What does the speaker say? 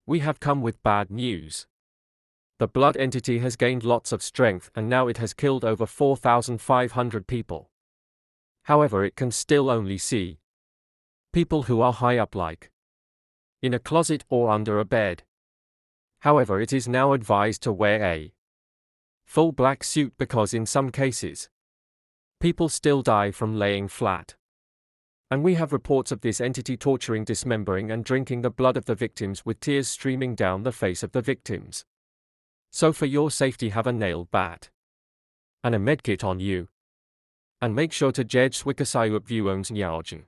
We have come with bad news. The blood entity has gained lots of strength and now it has killed over 4,500 people. However, it can still only see people who are high up, like in a closet or under a bed. However, it is now advised to wear a full black suit because in some cases, people still die from laying flat. And we have reports of this entity torturing, dismembering and drinking the blood of the victims with tears streaming down the face of the victims. So for your safety, have a nail bat and a medkit on you. And make sure to jedź swikasayup vuons nyaogen.